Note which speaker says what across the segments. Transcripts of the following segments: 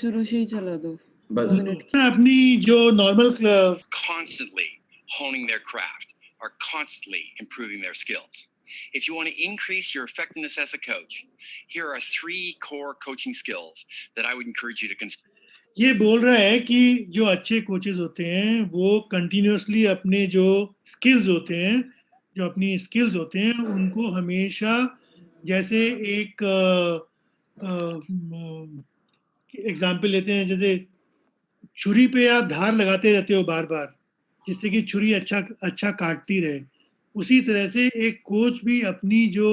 Speaker 1: शुरू से ही चला दो 2 मिनट
Speaker 2: अपनी जो normal
Speaker 3: constantly honing their craft or constantly improving their skills. If you want to increase your effectiveness as a coach, here are 3 core coaching skills that I would encourage you to consider.
Speaker 2: ये बोल रहा है कि जो अच्छे coaches होते हैं वो कंटिन्यूअसली अपने जो स्किल्स होते हैं, जो अपनी स्किल्स होते हैं उनको हमेशा, जैसे एक एग्जाम्पल लेते हैं, जैसे छुरी पे आप धार लगाते रहते हो बार बार जिससे कि छुरी अच्छा काटती रहे, उसी तरह से एक कोच भी अपनी जो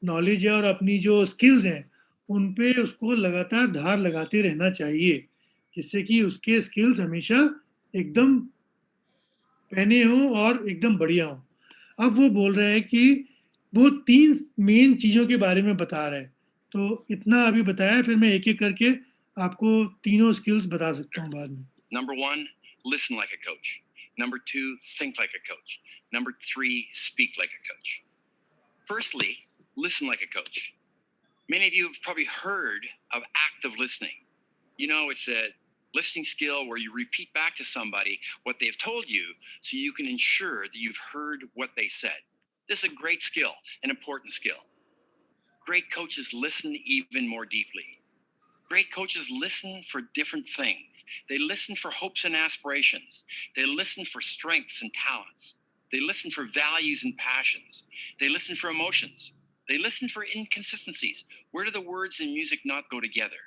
Speaker 2: नॉलेज है और अपनी जो स्किल्स हैं उन पे उसको लगातार धार लगाते रहना चाहिए जिससे कि उसके स्किल्स हमेशा एकदम पहने हों और एकदम बढ़िया हों. अब वो बोल रहा है कि वो 3 मेन चीज़ों के बारे में बता रहा है, तो इतना अभी बताया, फिर मैं एक-एक करके आपको तीनों स्किल्स बता सकता हूँ बाद में.
Speaker 3: Number 1, listen like a coach. Number 2, think like a coach. Number 3, speak like a coach. Firstly, listen like a coach. Many of you have probably heard of active listening. You know, it's a listening skill where you repeat back to somebody what they've told you so you can ensure that you've heard what they said. This is a great skill, an important skill. Great coaches listen even more deeply. Great coaches listen for different things. They listen for hopes and aspirations. They listen for strengths and talents. They listen for values and passions. They listen for emotions. They listen for inconsistencies. Where do the words and music not go together?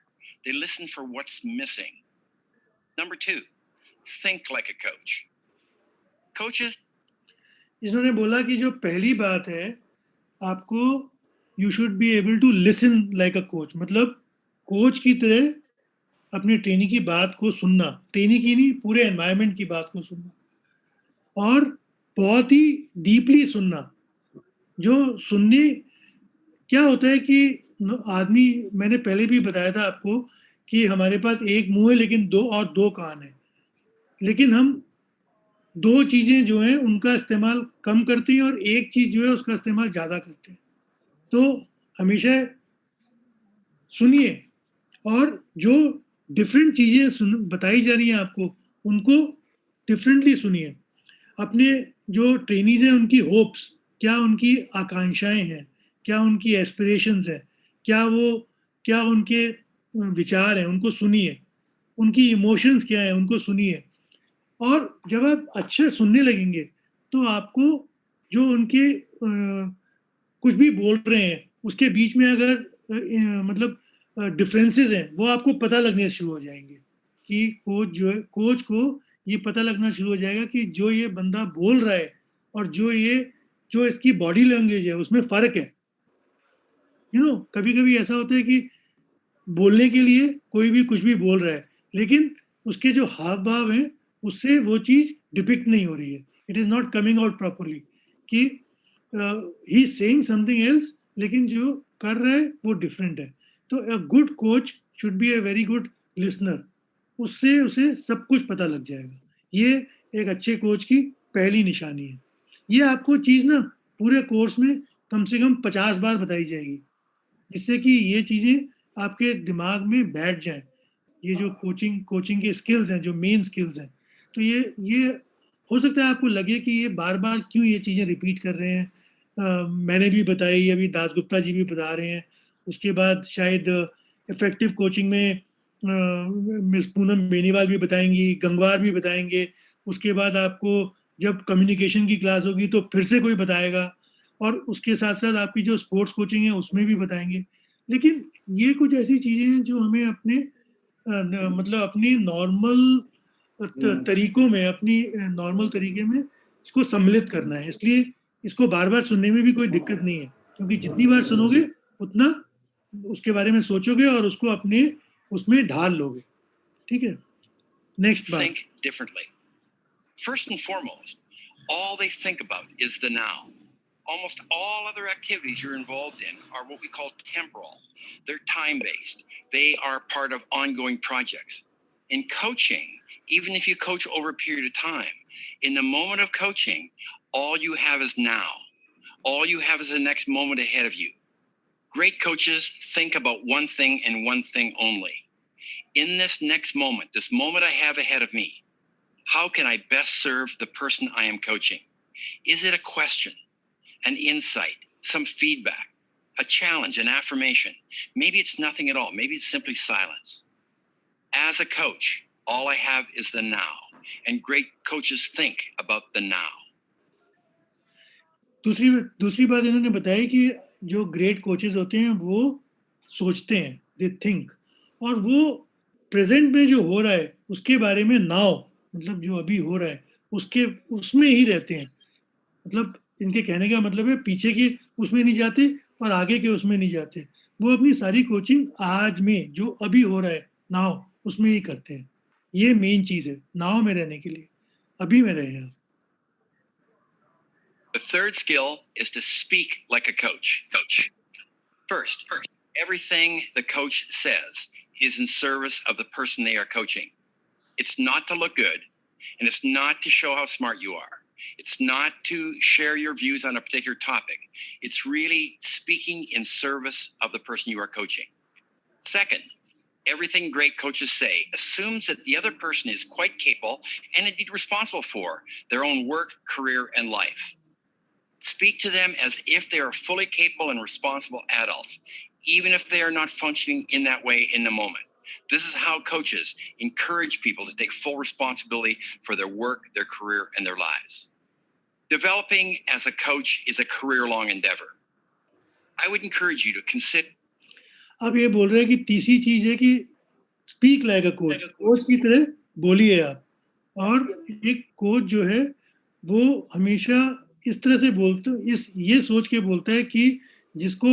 Speaker 3: They listen for what's missing. Number 2, think like a coach. Coaches.
Speaker 2: इन्होंने बोला कि जो पहली बात है, आपको you should be able to listen like a coach, मतलब coach की तरह अपने ट्रेनी की बात को सुनना, ट्रेनी की नहीं पूरे एनवायरनमेंट की बात को सुनना और बहुत ही डीपली सुनना. जो सुनने क्या होता है कि आदमी, मैंने पहले भी बताया था आपको कि हमारे पास एक मुंह है लेकिन दो कान है, लेकिन हम 2 चीजें जो हैं उनका इस्तेमाल कम करते हैं और एक चीज जो है उसका इस्तेमाल ज्यादा करते हैं. तो हमेशा सुनिए और जो डिफरेंट चीजें बताई जा रही हैं आपको उनको डिफरेंटली सुनिए. अपने जो ट्रेनीज हैं उनकी होप्स क्या, उनकी आकांक्षाएं हैं क्या, उनकी एस्पिरेशंस हैं क्या उनके विचार हैं, उनको सुनिए. उनकी इमोशंस क्या है उनको सुनिए. और जब आप अच्छे सुनने लगेंगे तो आपको जो उनके कुछ भी बोल रहे हैं उसके बीच में अगर मतलब डिफरेंसेस हैं वो आपको पता लगने शुरू हो जाएंगे कि कोच को ये पता लगना शुरू हो जाएगा कि जो ये बंदा बोल रहा है और जो इसकी बॉडी लैंग्वेज है उसमें फर्क है. कभी-कभी ऐसा होता है कि बोलने के लिए कोई भी कुछ भी बोल रहा है लेकिन उसके जो हाव भाव हैं उससे वो चीज डिपिक्ट नहीं हो रही है. It is not coming out properly कि he is saying something else लेकिन जो कर रहा है वो डिफरेंट है. तो a good coach should be a very good listener. उससे उसे सब कुछ पता लग जाएगा. ये एक अच्छे कोच की पहली निशानी है. ये आपको चीज ना पूरे कोर्स में कम से कम 50 बार बताई जाएगी जिससे कि ये चीजें आपके दिमाग में बैठ जाएं. ये जो कोचिंग के स्किल्स हैं, जो मेन स्किल्स हैं, तो ये हो सकता है आपको लगे कि ये बार बार क्यों ये चीज़ें रिपीट कर रहे हैं. मैंने भी बताई, अभी दास गुप्ता जी भी बता रहे हैं, उसके बाद शायद इफेक्टिव कोचिंग में मिस पूनम बेनीवाल भी बताएंगी, गंगवार भी बताएंगे. उसके बाद आपको जब कम्युनिकेशन की क्लास होगी तो फिर से कोई बताएगा और उसके साथ साथ आपकी जो स्पोर्ट्स कोचिंग है उसमें भी बताएंगे. लेकिन ये कुछ ऐसी चीज़ें हैं जो हमें अपने मतलब अपनी नॉर्मल तरीकों में, अपनी नॉर्मल तरीके में इसको सम्मिलित करना है. इसलिए इसको बार बार सुनने में भी कोई दिक्कत नहीं है क्योंकि जितनी बार सुनोगे उतना उसके बारे में सोचोगे और उसको अपने उसमें ढाल लोगे. ठीक है, नेक्स्ट बात.
Speaker 3: Think differently. First and foremost, all they think about is the now. Almost all other activities you're involved in are what we call temporal. They're time-based. They are part of ongoing projects. In coaching, even if you coach over a period of time, in the moment of coaching, all you have is now. All you have is the next moment ahead of you. Great coaches think about one thing and one thing only. in this next moment, this moment I have ahead of me, how can I best serve the person I am coaching? Is it a question, an insight, some feedback, a challenge, an affirmation? Maybe it's nothing at all. Maybe it's simply silence. As a coach, all I have is the now, and great coaches think about the now.
Speaker 2: दूसरी बात इन्होंने बताई कि जो great coaches होते हैं वो सोचते हैं, दे थिंक, और वो प्रेजेंट में जो हो रहा है उसके बारे में नाउ, मतलब जो अभी हो रहा है उसमें ही रहते हैं. मतलब इनके कहने का मतलब है पीछे के उसमें नहीं जाते और आगे के उसमें नहीं जाते. वो अपनी सारी कोचिंग आज में जो अभी हो रहा है नाउ उसमें ही करते हैं. ये मेन चीज है नाउ में रहने के लिए, अभी में रहे.
Speaker 3: The third skill is to speak like a coach. First, everything the coach says is in service of the person they are coaching. It's not to look good, and it's not to show how smart you are. It's not to share your views on a particular topic. It's really speaking in service of the person you are coaching. Second, everything great coaches say assumes that the other person is quite capable and indeed responsible for their own work, career, and life. Speak to them as if they are fully capable and responsible adults, even if they are not functioning in that way in the moment. This is how coaches encourage people to take full responsibility for their work, their career, and their lives. Developing as a coach is a career-long endeavor. I would encourage you to consider.
Speaker 2: अब ये बोल रहे हैं कि तीसरी चीज है कि speak like a coach, coach की तरह बोलिए आप. और एक कोच जो है वो हमेशा इस तरह से बोलते, ये सोच के बोलता है कि जिसको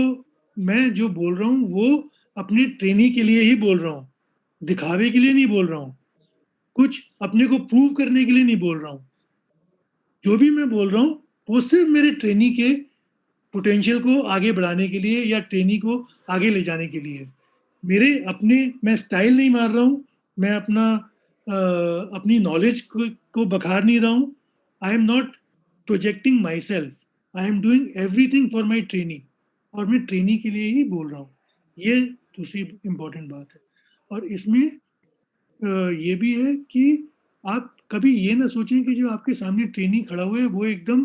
Speaker 2: मैं जो बोल रहा हूँ वो अपने ट्रेनी के लिए ही बोल रहा हूँ, दिखावे के लिए नहीं बोल रहा हूँ, कुछ अपने को प्रूव करने के लिए नहीं बोल रहा हूँ. जो भी मैं बोल रहा हूँ वो सिर्फ मेरे ट्रेनी के पोटेंशियल को आगे बढ़ाने के लिए या ट्रेनी को आगे ले जाने के लिए. मेरे अपने मैं स्टाइल नहीं मार रहा हूँ, मैं अपनी नॉलेज को बखार नहीं रहा हूँ. I am not projecting my self, I am doing everything for my trainee, और मैं ट्रेनी के लिए ही बोल रहा हूँ. ये दूसरी इम्पोर्टेंट बात है. और इसमें ये भी है कि आप कभी ये ना सोचें कि जो आपके सामने ट्रेनी खड़ा हुआ है वो एकदम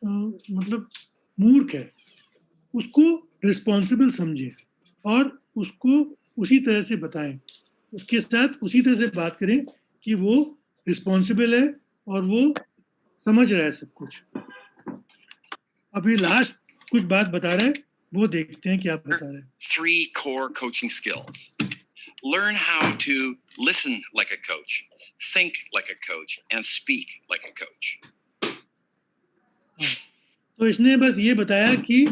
Speaker 2: मतलब मूर्ख है. उसको रिस्पॉन्सिबल समझें और उसको उसी तरह से बताएं, उसके साथ उसी तरह से बात करें कि वो रिस्पॉन्सिबल है और वो समझ रहा है सब कुछ. अभी लास्ट कुछ बात बता रहा है, वो देखते हैं क्या बता रहा है.
Speaker 3: 3 core coaching skills. Learn how to listen like a coach, think like a coach, and speak like a coach.
Speaker 2: तो इसने बस ये बताया कि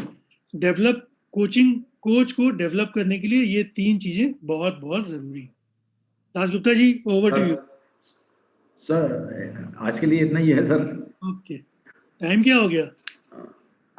Speaker 2: कोच को डेवलप करने के लिए ये 3 चीजें बहुत बहुत जरूरी. Das Gupta ji, over to you.
Speaker 4: Sir आज के लिए इतना ही है सर.
Speaker 2: ओके, टाइम क्या हो गया?